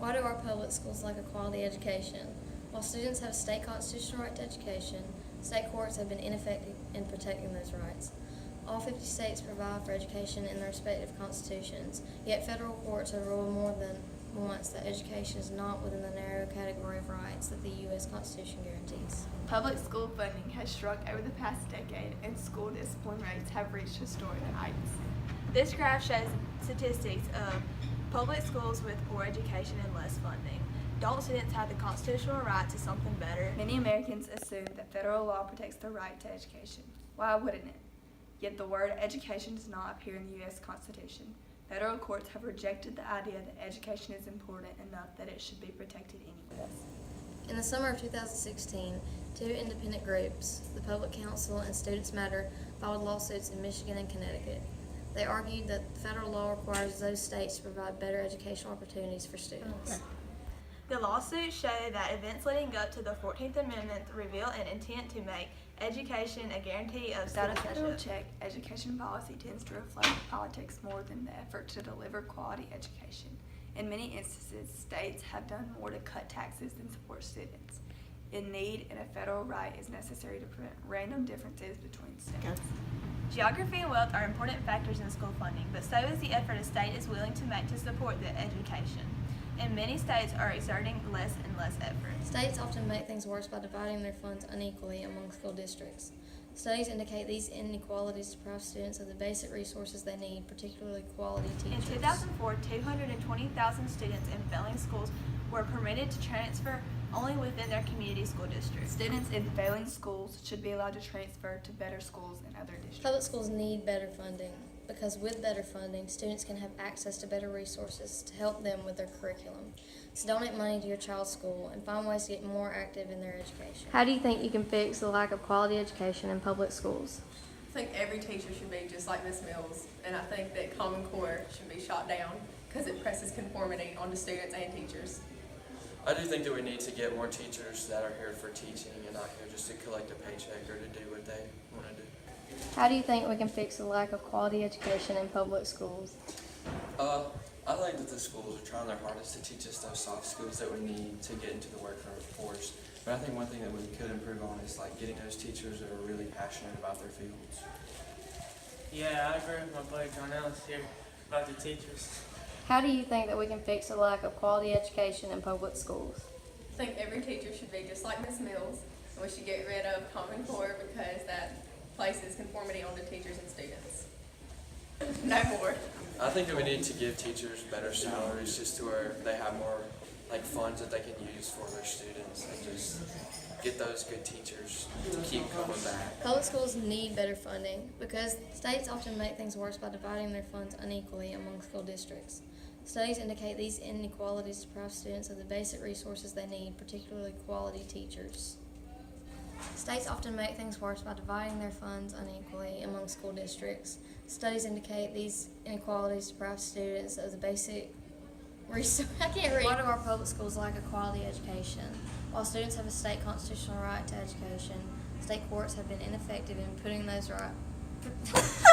Why do our public schools lack a quality education? While students have a state constitutional right to education, state courts have been ineffective in protecting those rights. All 50 states provide for education in their respective constitutions, yet federal courts have ruled more than once that education is not within the narrow category of rights that the U.S. Constitution guarantees. Public school funding has shrunk over the past decade, and school discipline rates have reached historic heights. This graph shows statistics of public schools with poor education and less funding. Don't students have the constitutional right to something better? Many Americans assume that federal law protects the right to education. Why wouldn't it? Yet the word education does not appear in the U.S. Constitution. Federal courts have rejected the idea that education is important enough that it should be protected anyway. In the summer of 2016, two independent groups, the Public Council and Students Matter, filed lawsuits in Michigan and Connecticut. They argued that federal law requires those states to provide better educational opportunities for students. The lawsuits show that events leading up to the 14th Amendment reveal an intent to make education a guarantee of Without a citizenship. federal check, education policy tends to reflect politics more than the effort to deliver quality education. In many instances, states have done more to cut taxes than support students. In need and a federal right is necessary to prevent random differences between states. Geography and wealth are important factors in school funding, but so is the effort a state is willing to make to support the education. And many states are exerting less and less effort. States often make things worse by dividing their funds unequally among school districts. Studies indicate these inequalities deprive students of the basic resources they need, particularly quality teachers. In 2004, 220,000 students in failing schools were permitted to transfer only within their community school districts. Students in failing schools should be allowed to transfer to better schools in other districts. Public schools need better funding because with better funding, students can have access to better resources to help them with their curriculum. So donate money to your child's school and find ways to get more active in their education. How do you think you can fix the lack of quality education in public schools? I think every teacher should be just like Ms. Mills, and I think that Common Core should be shot down because it presses conformity onto students and teachers. I do think that we need to get more teachers that are here for teaching and not here just to collect a paycheck or to do what they want to do. How do you think we can fix the lack of quality education in public schools? I think that the schools are trying their hardest to teach us those soft skills that we need to get into the workforce. But I think one thing that we could improve on is like getting those teachers that are really passionate about their fields. Yeah, I agree with my buddy John Ellis here about the teachers. How do you think that we can fix the lack of quality education in public schools? I think every teacher should be just like Ms. Mills, and we should get rid of Common Core because that places conformity onto teachers and students. No more. I think that we need to give teachers better salaries just to where they have more like funds that they can use for their students and just get those good teachers to keep coming back. Public schools need better funding because states often make things worse by dividing their funds unequally among school districts. Studies indicate these inequalities deprive students of the basic resources they need, particularly quality teachers. States often make things worse by dividing their funds unequally among school districts. Studies indicate these inequalities deprive students of the basic resources. I can't read. Why do our public schools lack a quality education? While students have a state constitutional right to education, state courts have been ineffective in putting those rights.